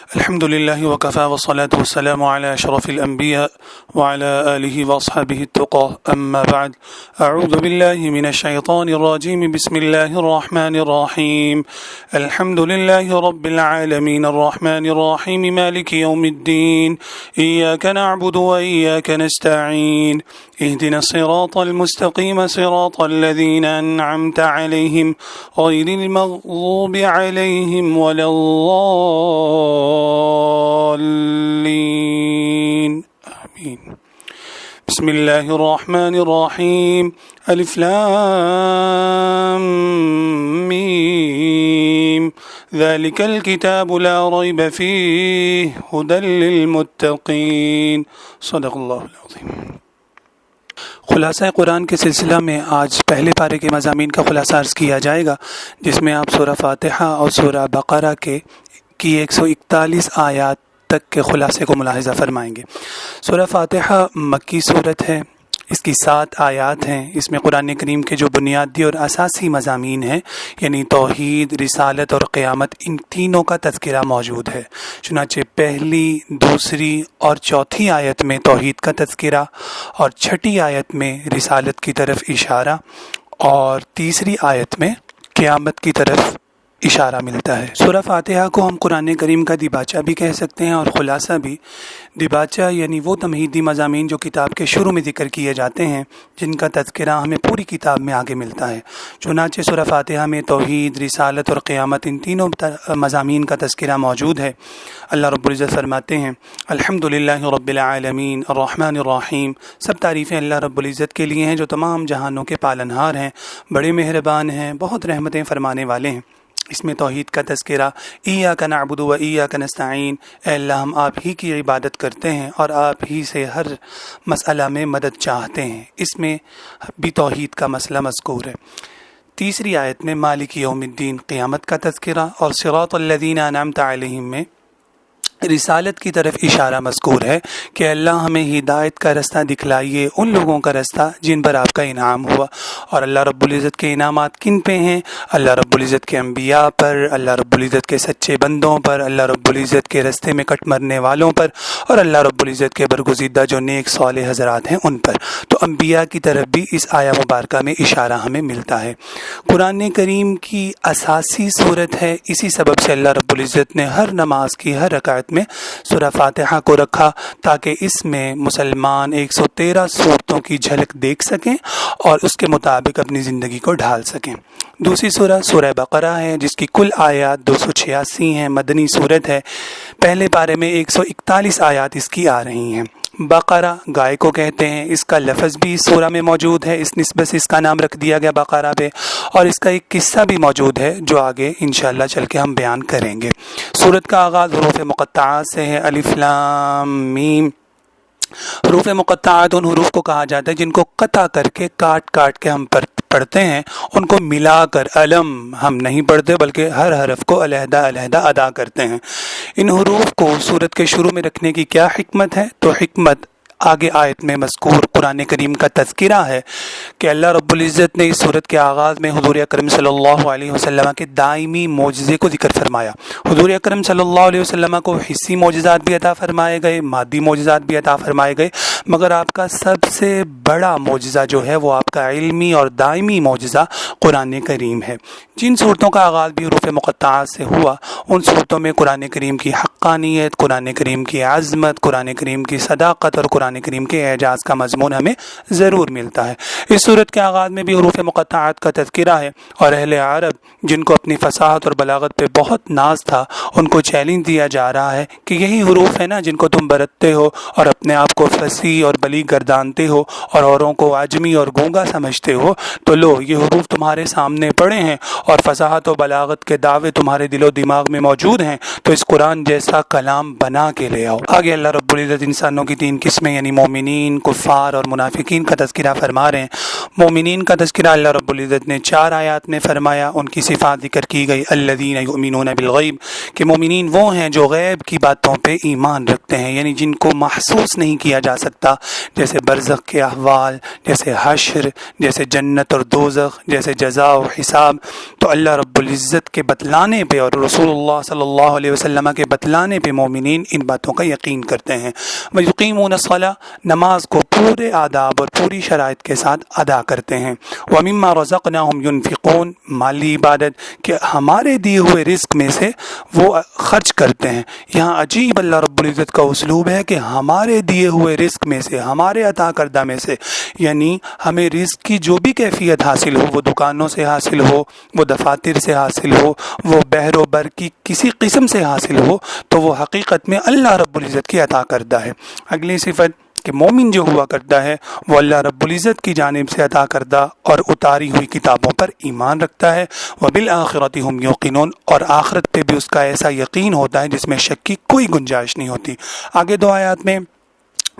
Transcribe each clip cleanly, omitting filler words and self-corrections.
الحمد لله وكفى والصلاة والسلام على أشرف الأنبياء وعلى آله وأصحابه التقى أما بعد أعوذ بالله من الشيطان الرجيم بسم الله الرحمن الرحيم الحمد لله رب العالمين الرحمن الرحيم مالك يوم الدين إياك نعبد وإياك نستعين اهدنا الصراط المستقيم صراط الذين أنعمت عليهم غير المغضوب عليهم ولا الضالين آمين بسم الله الرحمن الرحيم ألف لام ميم ذلك الكتاب لا ريب فيه هدى للمتقين صدق الله العظيم۔ خلاصہ قرآن کے سلسلہ میں آج پہلے پارے کے مضامین کا خلاصہ عرض کیا جائے گا، جس میں آپ سورہ فاتحہ اور سورہ بقرہ کی 141 آیات تک کے خلاصے کو ملاحظہ فرمائیں گے۔ سورہ فاتحہ مکی صورت ہے، اس کی 7 آیات ہیں۔ اس میں قرآن کریم کے جو بنیادی اور اساسی مضامین ہیں یعنی توحید، رسالت اور قیامت، ان تینوں کا تذکرہ موجود ہے۔ چنانچہ پہلی، دوسری اور چوتھی آیت میں توحید کا تذکرہ، اور چھٹی آیت میں رسالت کی طرف اشارہ، اور تیسری آیت میں قیامت کی طرف اشارہ ملتا ہے۔ سورہ فاتحہ کو ہم قرآن کریم کا دیباچہ بھی کہہ سکتے ہیں اور خلاصہ بھی۔ دیباچہ یعنی وہ تمہیدی مضامین جو کتاب کے شروع میں ذکر کیے جاتے ہیں، جن کا تذکرہ ہمیں پوری کتاب میں آگے ملتا ہے۔ چنانچہ سورہ فاتحہ میں توحید، رسالت اور قیامت، ان تینوں مضامین کا تذکرہ موجود ہے۔ اللہ رب العزت فرماتے ہیں الحمدللہ رب العالمین الرحمن الرحیم، سب تعریفیں اللہ رب العزت کے لیے ہیں جو تمام جہانوں کے پالنہار ہیں، بڑے مہربان ہیں، بہت رحمتیں فرمانے والے ہیں۔ اس میں توحید کا تذکرہ، ایاک نعبد و ایاک نستعین، اے اللہ ہم آپ ہی کی عبادت کرتے ہیں اور آپ ہی سے ہر مسئلہ میں مدد چاہتے ہیں، اس میں بھی توحید کا مسئلہ مذکور ہے۔ تیسری آیت میں مالک یوم الدین، قیامت کا تذکرہ، اور صراط الذین انعمت علیہم میں رسالت کی طرف اشارہ مذکور ہے کہ اللہ ہمیں ہدایت کا رستہ دکھلائیے، ان لوگوں کا رستہ جن پر آپ کا انعام ہوا۔ اور اللہ رب العزت کے انعامات کن پہ ہیں؟ اللہ رب العزت کے انبیاء پر، اللہ رب العزت کے سچے بندوں پر، اللہ رب العزت کے رستے میں کٹ مرنے والوں پر، اور اللہ رب العزت کے برگزیدہ جو نیک صالح حضرات ہیں ان پر۔ تو انبیاء کی طرف بھی اس آیہ مبارکہ میں اشارہ ہمیں ملتا ہے۔ قرآن کریم کی اساسی صورت ہے، اسی سبب سے اللہ رب العزت نے ہر نماز کی ہر رکعت میں سورہ فاتحہ کو رکھا تاکہ اس میں مسلمان 113 صورتوں کی جھلک دیکھ سکیں اور اس کے مطابق اپنی زندگی کو ڈھال سکیں۔ دوسری سورہ بقرہ ہے، جس کی کل آیات 286 ہیں، مدنی صورت ہے۔ پہلے پارے میں 141 آیات اس کی آ رہی ہیں۔ بقرہ گائے کو کہتے ہیں، اس کا لفظ بھی اس سورہ میں موجود ہے، اس نسبت سے اس کا نام رکھ دیا گیا بقرہ پہ، اور اس کا ایک قصہ بھی موجود ہے جو آگے انشاءاللہ چل کے ہم بیان کریں گے۔ سورت کا آغاز حروف مقطعات سے ہے، الف لام میم۔ حروف مقطعات ان حروف کو کہا جاتا ہے جن کو قطع کر کے کاٹ کے ہم پڑھتے ہیں، ان کو ملا کر علم ہم نہیں پڑھتے بلکہ ہر حرف کو علیحدہ ادا کرتے ہیں۔ ان حروف کو سورت کے شروع میں رکھنے کی کیا حکمت ہے؟ تو حکمت آگے آیت میں مذکور قرآن کریم کا تذکرہ ہے کہ اللہ رب العزت نے اس سورت کے آغاز میں حضور اکرم صلی اللہ علیہ وسلم کے دائمی معجزے کو ذکر فرمایا۔ حضور اکرم صلی اللہ علیہ وسلم کو حسی معجزات بھی عطا فرمائے گئے، مادی معجزات بھی عطا فرمائے گئے، مگر آپ کا سب سے بڑا معجزہ جو ہے وہ آپ کا علمی اور دائمی معجزہ قرآن کریم ہے۔ جن صورتوں کا آغاز بھی حروف مقطعات سے ہوا، ان صورتوں میں قرآن کریم کی حقانیت، قرآن کریم کی عظمت، قرآن کریم کی صداقت اور قرآن کریم کے اعجاز کا مضمون ہمیں ضرور ملتا ہے۔ اس صورت کے آغاز میں بھی حروف مقطعات کا تذکرہ ہے، اور اہل عرب جن کو اپنی فصاحت اور بلاغت پہ بہت ناز تھا، ان کو چیلنج دیا جا رہا ہے کہ یہی حروف ہے نا جن کو تم برتتے ہو اور اپنے آپ کو فصیح اور بلیغ گردانتے ہو اور اوروں کو عجمی اور گونگا سمجھتے ہو، تو لو یہ حروف تمہارے سامنے پڑے ہیں اور فصاحت و بلاغت کے دعوے تمہارے دل و دماغ میں موجود ہیں، تو اس قرآن جیسا کلام بنا کے لے آؤ۔ آگے اللہ رب العزت انسانوں کی 3 قسمیں یعنی مومنین، کفار اور منافقین کا تذکرہ فرما رہے ہیں۔ مومنین کا تذکرہ اللہ رب العزت نے 4 آیات میں فرمایا، ان کی صفات ذکر کی گئی، الذین یؤمنون بالغیب، کہ مومنین وہ ہیں جو غیب کی باتوں پہ ایمان رکھتے ہیں، یعنی جن کو محسوس نہیں کیا جا سکتا، جیسے برزخ کے احوال، جیسے حشر، جیسے جنت اور دوزخ، جیسے جزا و حساب۔ تو اللہ رب العزت کے بتلانے پہ اور رسول اللہ صلی اللہ علیہ وسلم کے بتلانے پہ مومنین ان باتوں کا یقین کرتے ہیں۔ وَيُقِيمُونَ الصَّلَاةَ، نماز کو پورے آداب اور پوری شرائط کے ساتھ ادا کرتے ہیں۔ وَمِمَّا رَزَقْنَاهُمْ يُنْفِقُونَ، مالی عبادت کہ ہمارے دیے ہوئے رزق میں سے وہ خرچ کرتے ہیں۔ یہاں عجیب اللہ رب العزت کا اسلوب ہے کہ ہمارے دیے ہوئے رزق میں سے، ہمارے عطا کردہ میں سے، یعنی ہمیں رزق کی جو بھی کیفیت حاصل ہو، وہ دکانوں سے حاصل ہو، وہ دفاتر سے حاصل ہو، وہ بحر و بر کی کسی قسم سے حاصل ہو، تو وہ حقیقت میں اللہ رب العزت کی عطا کردہ ہے۔ اگلی صفت کہ مومن جو ہوا کرتا ہے وہ اللہ رب العزت کی جانب سے عطا کردہ اور اتاری ہوئی کتابوں پر ایمان رکھتا ہے۔ وَبِالْآخِرَةِ هُمْ يُوقِنُونَ، اور آخرت پہ بھی اس کا ایسا یقین ہوتا ہے جس میں شک کی کوئی گنجائش نہیں ہوتی۔ آگے 2 آیات میں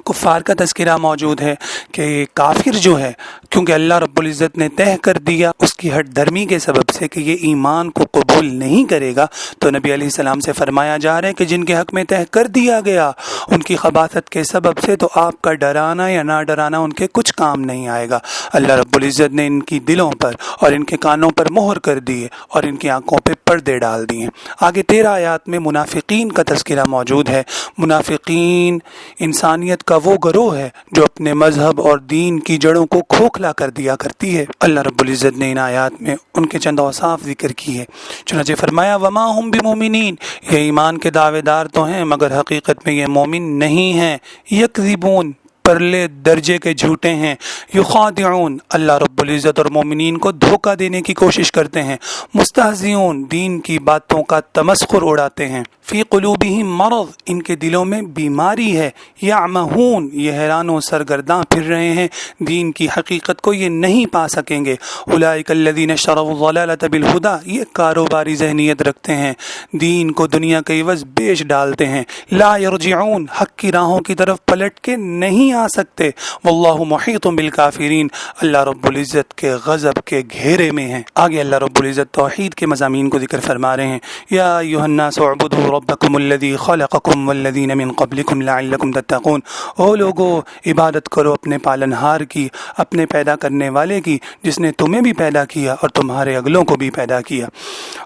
کفار کا تذکرہ موجود ہے کہ کافر جو ہے، کیونکہ اللہ رب العزت نے طے کر دیا اس کی ہٹ دھرمی کے سبب سے کہ یہ ایمان کو قبول نہیں کرے گا، تو نبی علیہ السلام سے فرمایا جا رہا ہے کہ جن کے حق میں طے کر دیا گیا ان کی خباثت کے سبب سے، تو آپ کا ڈرانا یا نہ ڈرانا ان کے کچھ کام نہیں آئے گا۔ اللہ رب العزت نے ان کی دلوں پر اور ان کے کانوں پر مہر کر دی ہے اور ان کی آنکھوں پہ پردے ڈال دیے۔ آگے 13 آیات میں منافقین کا تذکرہ موجود ہے۔ منافقین انسانیت کا وہ گروہ ہے جو اپنے مذہب اور دین کی جڑوں کو کھوکھلا کر دیا کرتی ہے۔ اللہ رب العزت نے ان آیات میں ان کے چند اوصاف ذکر کی ہے، چنانچہ فرمایا وما ہم بمومنین، یہ ایمان کے دعوے دار تو ہیں مگر حقیقت میں یہ مومن نہیں ہیں۔ یکذبون، پرلے درجے کے جھوٹے ہیں۔ یخادعون، اللہ رب العزت اور مومنین کو دھوکہ دینے کی کوشش کرتے ہیں۔ مستہزئون، دین کی باتوں کا تمسخر اڑاتے ہیں۔ فی قلوبہم مرض، ان کے دلوں میں بیماری ہے۔ یعمہون، یہ حیران و سرگرداں پھر رہے ہیں، دین کی حقیقت کو یہ نہیں پا سکیں گے۔ اولئک الذین اشتروا الضلالۃ بالہدی، یہ کاروباری ذہنیت رکھتے ہیں، دین کو دنیا کے عوض بیچ ڈالتے ہیں۔ لا یرجعون، حق کی راہوں کی طرف پلٹ کے نہیں آ سکتے۔ واللہ محیط بالکافرین، اللہ رب العزت کے غضب کے گھیرے میں ہیں۔ آگے اللہ رب العزت توحید کے مضامین کو ذکر فرما رہے ہیں۔ یا ایھا الناس اعبدوا ربکم الذی خلقکم والذین من قبلکم لعلکم تتقون، او لوگو عبادت کرو اپنے پالنہار کی، اپنے پیدا کرنے والے کی، جس نے تمہیں بھی پیدا کیا اور تمہارے اگلوں کو بھی پیدا کیا۔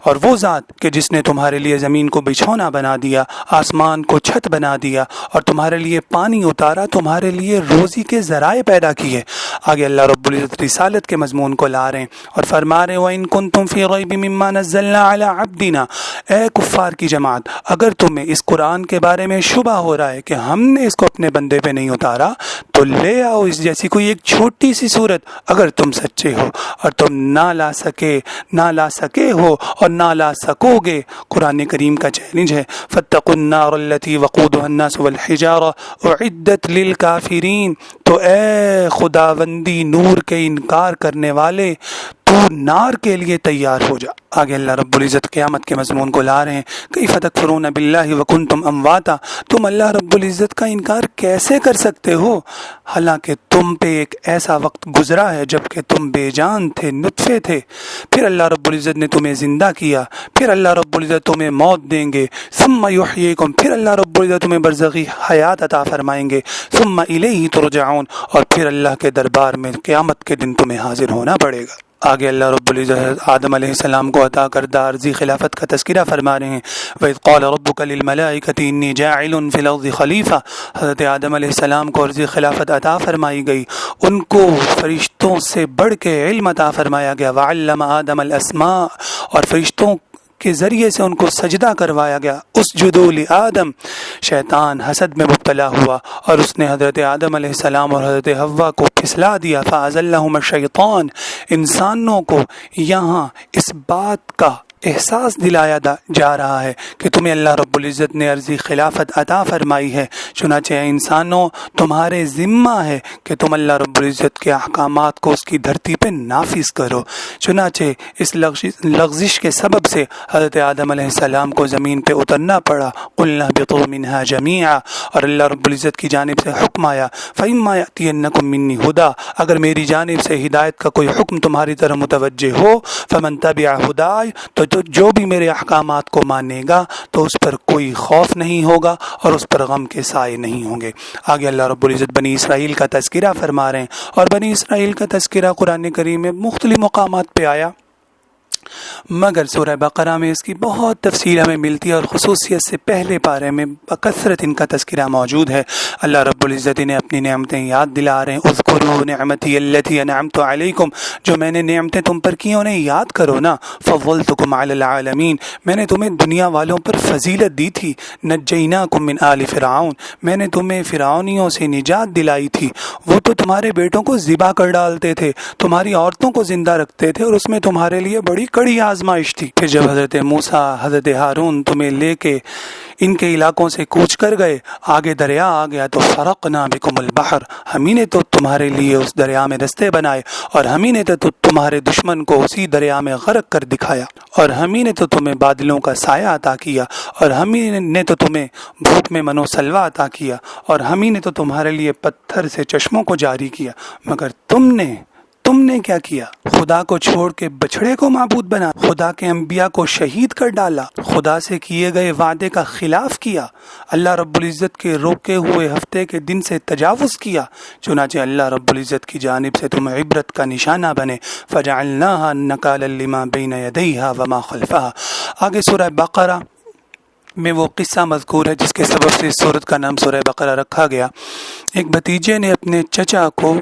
اور وہ ذات کہ جس نے تمہارے لیے زمین کو بچھونا بنا دیا، آسمان کو چھت بنا دیا اور تمہارے لیے پانی اتارا، تمہارے لیے روزی کے ذرائع پیدا کیے۔ آگے اللہ رب العزت رسالت کے مضمون کو لا رہے ہیں اور فرما رہے ہیں وَإِن كُنتُمْ فِي رَيْبٍ مِّمَّا نَزَّلْنَا عَلَىٰ عَبْدِنَا، اے کفار کی جماعت، اگر تمہیں اس قرآن کے بارے میں شبہ ہو رہا ہے کہ ہم نے اس کو اپنے بندے پہ نہیں اتارا، تو لے آؤ اس جیسی کوئی ایک چھوٹی سی صورت، اگر تم سچے ہو، اور تم نہ لا سکے ہو اور نہ لا سکو گے۔ قرآن کریم کا چیلنج ہے فَاتَّقُوا النَّارَ الَّتِي وَقُودُهَا النَّاسُ وَالْحِجَارَةُ أُعِدَّتْ لِلْكَافِرِينَ، تو اے خداوندی نور کے انکار کرنے والے، تو نار کے لیے تیار ہو جا۔ آگے اللہ رب العزت قیامت کے مضمون کو لا رہے ہیں کیف تکفرون باللہ وکنتم امواتا، تم اللہ رب العزت کا انکار کیسے کر سکتے ہو حالانکہ تم پہ ایک ایسا وقت گزرا ہے جب کہ تم بے جان تھے، نطفے تھے، پھر اللہ رب العزت نے تمہیں زندہ کیا، پھر اللہ رب العزت تمہیں موت دیں گے، ثم یحییکم، پھر اللہ رب العزت تمہیں برزخی حیات عطا فرمائیں گے، ثم الیہ ترجعون، اور پھر اللہ کے دربار میں قیامت کے دن تمہیں حاضر ہونا پڑے گا۔ آگے اللہ رب العزت آدم علیہ السلام کو عطا کردہ عرضی خلافت کا تذکرہ فرما رہے ہیں وَإِذْ قَالَ رَبُّكَ لِلْمَلَائِكَةِ إِنِّي جَاعِلٌ فِي الْأَرْضِ خَلِيفَةً، حضرت آدم علیہ السلام کو عرضی خلافت عطا فرمائی گئی، ان کو فرشتوں سے بڑھ کے علم عطا فرمایا گیا۔ وَعَلَّمَ آدَمَ الْأَسْمَاءَ، اور فرشتوں کے ذریعے سے ان کو سجدہ کروایا گیا۔ اسجدوا لآدم، شیطان حسد میں مبتلا ہوا اور اس نے حضرت آدم علیہ السلام اور حضرت حوا کو پھسلا دیا۔ فأزلہما الشیطان، انسانوں کو یہاں اس بات کا احساس دلایا جا رہا ہے کہ تمہیں اللہ رب العزت نے عرضی خلافت عطا فرمائی ہے، چنانچہ اے انسانوں تمہارے ذمہ ہے کہ تم اللہ رب العزت کے احکامات کو اس کی دھرتی پہ نافذ کرو۔ چنانچہ اس لغزش کے سبب سے حضرت آدم علیہ السلام کو زمین پہ اترنا پڑا۔ قُلْنَا اهْبِطُوا مِنْهَا جَمِيعًا، اور اللہ رب العزت کی جانب سے حکم آیا فَإِمَّا يَأْتِيَنَّكُم مِّنِّي هُدًى، اگر میری جانب سے ہدایت کا کوئی حکم تمہاری طرف متوجہ ہو، فَمَن تَبِعَ هُدَايَ، تو جو بھی میرے احکامات کو مانے گا تو اس پر کوئی خوف نہیں ہوگا اور اس پر غم کے سائے نہیں ہوں گے۔ آگے اللہ رب العزت بنی اسرائیل کا تذکرہ فرما رہے ہیں، اور بنی اسرائیل کا تذکرہ قرآن کریم میں مختلف مقامات پہ آیا، مگر سورہ بقرہ میں اس کی بہت تفصیل ہمیں ملتی ہے، اور خصوصیت سے پہلے پارے میں بکثرت ان کا تذکرہ موجود ہے۔ اللہ رب العزت نے اپنی نعمتیں یاد دلا رہے ہیں، اذکروا نعمتی التی انعمت علیکم، جو میں نے نعمتیں تم پر کی انہیں یاد کرو نا، فضلتکم علی العالمین، میں نے تمہیں دنیا والوں پر فضیلت دی تھی، نجیناکم من آل فرعون، میں نے تمہیں فرعونیوں سے نجات دلائی تھی، وہ تو تمہارے بیٹوں کو ذبح کر ڈالتے تھے، تمہاری عورتوں کو زندہ رکھتے تھے، اور اس میں تمہارے لیے بڑی کڑی آزمائش تھی۔ پھر جب حضرت موسیٰ حضرت ہارون تمہیں لے کے ان کے علاقوں سے کوچ کر گئے، آگے دریا آ گیا تو فرقنا بکم البحر، ہمیں نے تو تمہارے لیے اس دریا میں رستے بنائے، اور ہمیں نے تو تمہارے دشمن کو اسی دریا میں غرق کر دکھایا، اور ہمیں نے تو تمہیں بادلوں کا سایہ عطا کیا، اور ہمیں نے تو تمہیں بھوک میں منو سلوا عطا کیا، اور ہمیں نے تو تمہارے لیے پتھر سے چشموں کو جاری کیا، مگر تم نے کیا کیا؟ خدا کو چھوڑ کے بچھڑے کو معبود بنا، خدا کے انبیاء کو شہید کر ڈالا، خدا سے کیے گئے وعدے کا خلاف کیا، اللہ رب العزت کے روکے ہوئے ہفتے کے دن سے تجاوز کیا، چنانچہ اللہ رب العزت کی جانب سے تم عبرت کا نشانہ بنے، فَجَعَلْنَاهَا نَكَالًا لِمَا بَيْنَ يَدَيْهَا وَمَا خَلْفَهَا۔ آگے سورہ بقرہ میں وہ قصہ مذکور ہے جس کے سبب سے اس سورت کا نام سورہ بقرہ رکھا گیا۔ ایک بھتیجے نے اپنے چچا کو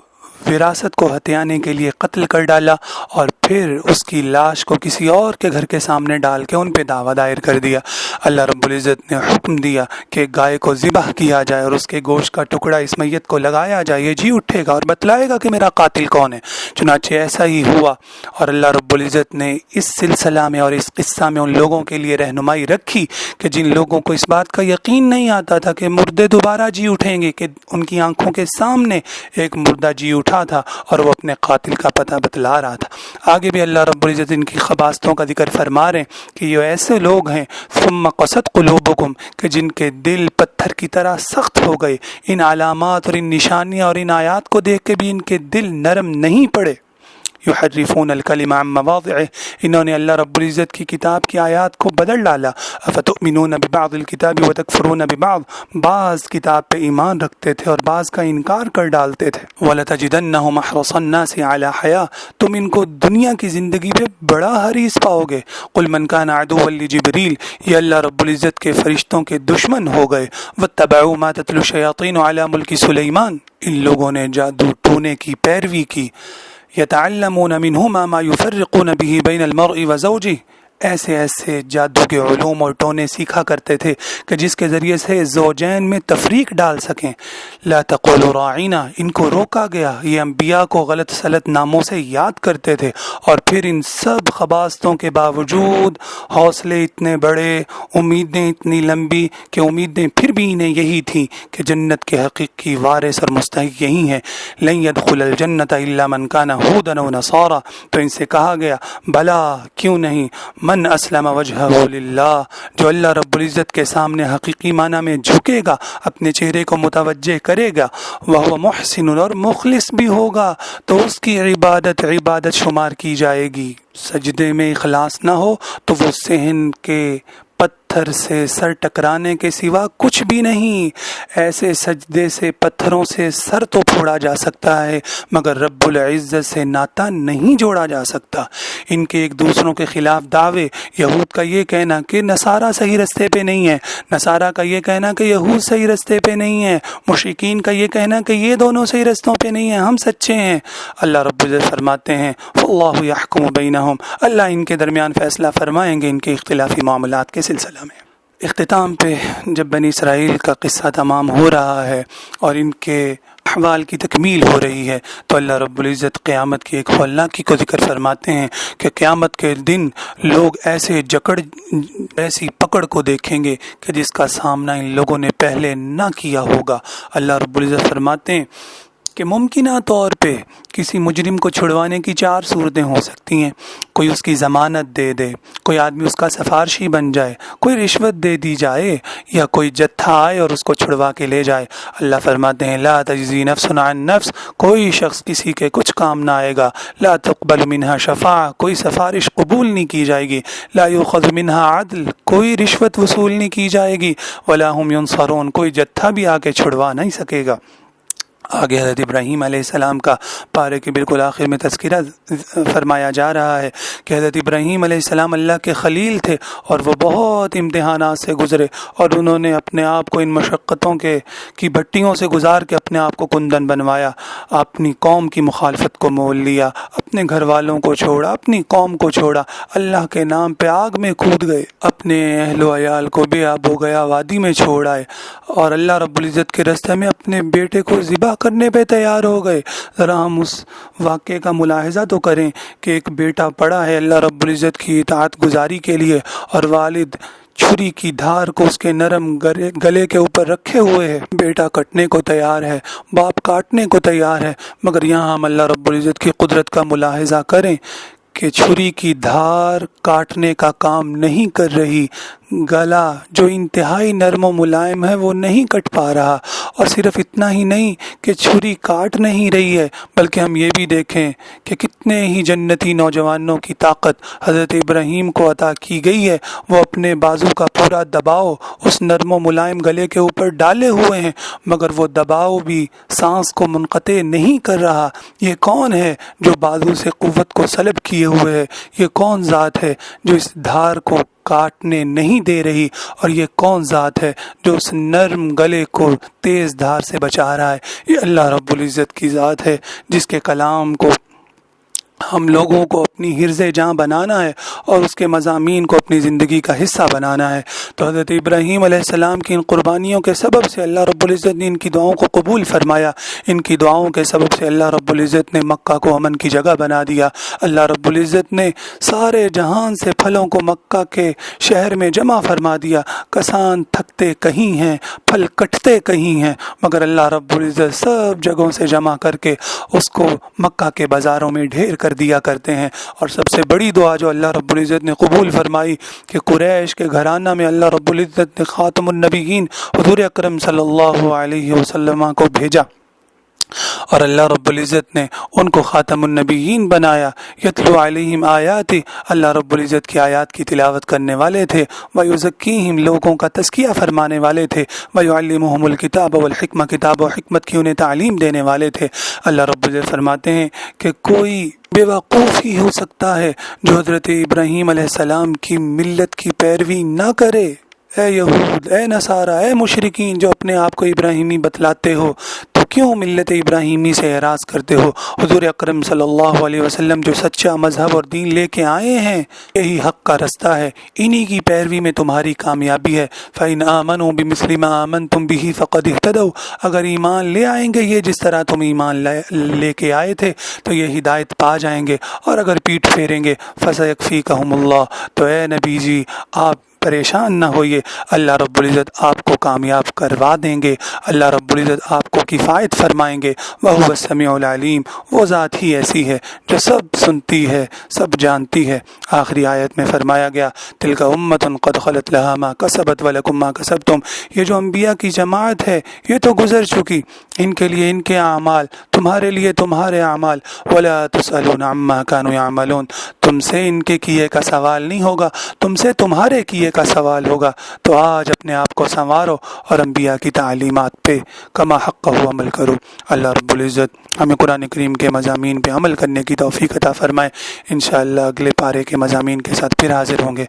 وراثت کو ہتھیانے کے لیے قتل کر ڈالا، اور پھر اس کی لاش کو کسی اور کے گھر کے سامنے ڈال کے ان پہ دعویٰ دائر کر دیا۔ اللہ رب العزت نے حکم دیا کہ گائے کو ذبح کیا جائے اور اس کے گوشت کا ٹکڑا اس میت کو لگایا جائے، یہ جی اٹھے گا اور بتلائے گا کہ میرا قاتل کون ہے۔ چنانچہ ایسا ہی ہوا، اور اللہ رب العزت نے اس سلسلہ میں اور اس قصہ میں ان لوگوں کے لیے رہنمائی رکھی کہ جن لوگوں کو اس بات کا یقین نہیں آتا تھا کہ مردے دوبارہ جی اٹھیں گے، کہ ان کی آنکھوں کے سامنے ایک مردہ جی اٹھا تھا اور وہ اپنے قاتل کا پتہ بتلا رہا تھا۔ آگے بھی اللہ رب العزت ان کی خباستوں کا ذکر فرما رہے ہیں کہ یہ ایسے لوگ ہیں ثم قست قلوبکم، کہ جن کے دل پتھر کی طرح سخت ہو گئے، ان علامات اور ان نشانیاں اور ان آیات کو دیکھ کے بھی ان کے دل نرم نہیں پڑے۔ یحرفون الکلم عن مواضعہ، انہوں نے اللہ رب العزت کی کتاب کی آیات کو بدل ڈالا۔ افتؤمنون ببعض الکتاب وتکفرون ببعض، بعض کتاب پہ ایمان رکھتے تھے اور بعض کا انکار کر ڈالتے تھے۔ ولتجدنہم احرص الناس علی حیاۃ، تم ان کو دنیا کی زندگی پہ بڑا حریص پاؤ گے۔ قل من کان عدوا لجبریل، یہ اللہ رب العزت کے فرشتوں کے دشمن ہو گئے۔ واتبعوا ما تتلو الشیاطین علی ملک سلیمان، ان لوگوں نے جادو ٹونے کی پیروی کی۔ یتعلمون منہما ما یفرقون به بین المرء وزوجہ، ایسے جادو کے علوم اور ٹونے سیکھا کرتے تھے کہ جس کے ذریعے سے زوجین میں تفریق ڈال سکیں۔ لا تقولوا راعینا، ان کو روکا گیا، یہ انبیاء کو غلط سلط ناموں سے یاد کرتے تھے، اور پھر ان سب خباستوں کے باوجود حوصلے اتنے بڑے، امیدیں اتنی لمبی کہ امیدیں پھر بھی انہیں یہی تھیں کہ جنت کے حقیقی وارث اور مستحق یہی ہیں۔ لن يدخل الجنت الا من كان هودا او نصارى، تو ان سے کہا گیا بلا کیوں نہیں، من اسلم وجہہ للہ، جو اللہ رب العزت کے سامنے حقیقی معنی میں جھکے گا، اپنے چہرے کو متوجہ کرے گا، وہ محسن، اور مخلص بھی ہوگا، تو اس کی عبادت شمار کی جائے گی۔ سجدے میں اخلاص نہ ہو تو وہ صحن کے پتھر سے سر ٹکرانے کے سوا کچھ بھی نہیں۔ ایسے سجدے سے پتھروں سے سر تو پھوڑا جا سکتا ہے مگر رب العزت سے ناتا نہیں جوڑا جا سکتا۔ ان کے ایک دوسروں کے خلاف دعوے، یہود کا یہ کہنا کہ نصارہ صحیح رستے پہ نہیں ہے، نصارہ کا یہ کہنا کہ یہود صحیح رستے پہ نہیں ہے، مشرکین کا یہ کہنا کہ یہ دونوں صحیح رستوں پہ نہیں ہیں، ہم سچے ہیں۔ اللہ رب العزت فرماتے ہیں واللہ یحکم بینہم، اللہ ان کے درمیان فیصلہ فرمائیں گے ان کے اختلافی معاملات کے سلسلہ میں۔ اختتام پہ جب بنی اسرائیل کا قصہ تمام ہو رہا ہے اور ان کے احوال کی تکمیل ہو رہی ہے۔ تو اللہ رب العزت قیامت کی ایک ہولناکی کو ذکر فرماتے ہیں کہ قیامت کے دن لوگ ایسی پکڑ کو دیکھیں گے کہ جس کا سامنا ان لوگوں نے پہلے نہ کیا ہوگا۔ اللہ رب العزت فرماتے ہیں کہ ممکنہ طور پہ کسی مجرم کو چھڑوانے کی 4 صورتیں ہو سکتی ہیں۔ کوئی اس کی ضمانت دے دے، کوئی آدمی اس کا سفارشی بن جائے، کوئی رشوت دے دی جائے، یا کوئی جتھا آئے اور اس کو چھڑوا کے لے جائے۔ اللہ فرماتے ہیں لا تجزی نفس عن نفس، کوئی شخص کسی کے کچھ کام نہ آئے گا۔ لا تقبل منها شفاعہ، کوئی سفارش قبول نہیں کی جائے گی۔ لا یؤخذ منها عدل، کوئی رشوت وصول نہیں کی جائے گی۔ ولا هم ینصرون، کوئی جتھا بھی آ کے چھڑوا نہیں سکے گا۔ آگے حضرت ابراہیم علیہ السلام کا پارے کے بالکل آخر میں تذکرہ فرمایا جا رہا ہے کہ حضرت ابراہیم علیہ السلام اللہ کے خلیل تھے اور وہ بہت امتحانات سے گزرے، اور انہوں نے اپنے آپ کو ان مشقتوں کی بھٹیوں سے گزار کے اپنے آپ کو کندن بنوایا، اپنی قوم کی مخالفت کو مول لیا، اپنے گھر والوں کو چھوڑا، اپنی قوم کو چھوڑا، اللہ کے نام پہ آگ میں کود گئے، اپنے اہل و عیال کو بے آب ہو گیا وادی میں چھوڑ آئے، اور اللہ رب العزت کے راستے میں اپنے بیٹے کو ذبح کرنے پہ تیار ہو گئے۔ ذرا ہم اس واقعے کا ملاحظہ تو کریں کہ ایک بیٹا پڑا ہے اللہ رب العزت کی اطاعت گزاری کے لیے، اور والد چھری کی دھار کو اس کے نرم گلے کے اوپر رکھے ہوئے ہے، بیٹا کٹنے کو تیار ہے، باپ کاٹنے کو تیار ہے، مگر یہاں ہم اللہ رب العزت کی قدرت کا ملاحظہ کریں کہ چھری کی دھار کاٹنے کا کام نہیں کر رہی، گلا جو انتہائی نرم و ملائم ہے وہ نہیں کٹ پا رہا، اور صرف اتنا ہی نہیں کہ چھری کاٹ نہیں رہی ہے، بلکہ ہم یہ بھی دیکھیں کہ کتنے ہی جنتی نوجوانوں کی طاقت حضرت ابراہیم کو عطا کی گئی ہے، وہ اپنے بازو کا پورا دباؤ اس نرم و ملائم گلے کے اوپر ڈالے ہوئے ہیں، مگر وہ دباؤ بھی سانس کو منقطع نہیں کر رہا۔ یہ کون ہے جو بازو سے قوت کو سلب کیے ہوئے ہے؟ یہ کون ذات ہے جو اس دھار کو کاٹنے نہیں دے رہی؟ اور یہ کون ذات ہے جو اس نرم گلے کو تیز دھار سے بچا رہا ہے؟ یہ اللہ رب العزت کی ذات ہے، جس کے کلام کو ہم لوگوں کو اپنی حرز جاں بنانا ہے اور اس کے مضامین کو اپنی زندگی کا حصہ بنانا ہے۔ تو حضرت ابراہیم علیہ السلام کی ان قربانیوں کے سبب سے اللہ رب العزت نے ان کی دعاؤں کو قبول فرمایا، ان کی دعاؤں کے سبب سے اللہ رب العزت نے مکہ کو امن کی جگہ بنا دیا۔ اللہ رب العزت نے سارے جہان سے پھلوں کو مکہ کے شہر میں جمع فرما دیا۔ کسان تھکتے کہیں ہیں، پھل کٹتے کہیں ہیں، مگر اللہ رب العزت سب جگہوں سے جمع کر کے اس کو مکہ کے بازاروں میں ڈھیر کر دیا کرتے ہیں۔ اور سب سے بڑی دعا جو اللہ رب العزت نے قبول فرمائی کہ قریش کے گھرانہ میں اللہ رب العزت نے خاتم النبیین حضور اکرم صلی اللہ علیہ وسلم کو بھیجا، اور اللہ رب العزت نے ان کو خاتم النبیین بنایا۔ یتلو علیہم آیاتی، اللہ رب العزت کی آیات کی تلاوت کرنے والے تھے، ویزکیہم، لوگوں کا تزکیہ فرمانے والے تھے، ویعلمہم الکتاب والحکمہ، کتاب و حکمت کی انہیں تعلیم دینے والے تھے۔ اللہ رب العزت فرماتے ہیں کہ کوئی بے وقوف ہی ہو سکتا ہے جو حضرت ابراہیم علیہ السلام کی ملت کی پیروی نہ کرے۔ اے یہود، اے نصارہ، اے مشرکین جو اپنے آپ کو ابراہیمی بتلاتے ہو، تو کیوں ملت ابراہیمی سے اعراض کرتے ہو؟ حضور اکرم صلی اللہ علیہ وسلم جو سچا مذہب اور دین لے کے آئے ہیں، یہی حق کا رستہ ہے، انہی کی پیروی میں تمہاری کامیابی ہے۔ فَإِنْ آمَنُوا بِمِثْلِ مَا آمَنْتُمْ بِهِ فَقَدِ اهْتَدَوْا، اگر ایمان لے آئیں گے یہ جس طرح تم ایمان لے کے آئے تھے تو یہ ہدایت پا جائیں گے، اور اگر پیٹ پھیریں گے فَسَيَكْفِيكَهُمُ اللَّهُ، تو اے نبی جی آپ پریشان نہ ہوئیے، اللہ رب العزت آپ کو کامیاب کروا دیں گے، اللہ رب العزت آپ کو کفایت فرمائیں گے۔ وَهُوَ السَّمِيعُ الْعَلِيمُ، وہ ذات ہی ایسی ہے جو سب سنتی ہے، سب جانتی ہے۔ آخری آیت میں فرمایا گیا تِلْكَ أُمَّةٌ قَدْ خَلَتْ لَهَا مَا كَسَبَتْ وَلَكُمْ مَا كَسَبْتُمْ، یہ جو انبیاء کی جماعت ہے یہ تو گزر چکی، ان کے لیے ان کے اعمال، تمہارے لیے تمہارے اعمال۔ وَلَا تُسْأَلُونَ عَمَّا كَانُوا يَعْمَلُونَ، تم سے ان کے کیے کا سوال نہیں ہوگا، تم سے تمہارے کیے کا سوال ہوگا۔ تو آج اپنے آپ کو سنوارو اور انبیاء کی تعلیمات پہ کما حق ہو عمل کرو۔ اللہ رب العزت ہمیں قرآن کریم کے مضامین پہ عمل کرنے کی توفیق عطا فرمائے۔ انشاءاللہ اگلے پارے کے مضامین کے ساتھ پھر حاضر ہوں گے۔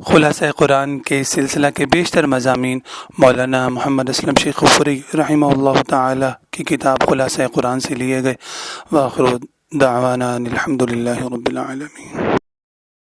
خلاصہ قرآن کے سلسلہ کے بیشتر مضامین مولانا محمد اسلم شیخ غفوری رحمہ اللہ تعالی کی کتاب خلاصہ قرآن سے لیے گئے۔ وآخر دعوانا الحمد للہ رب العالمین۔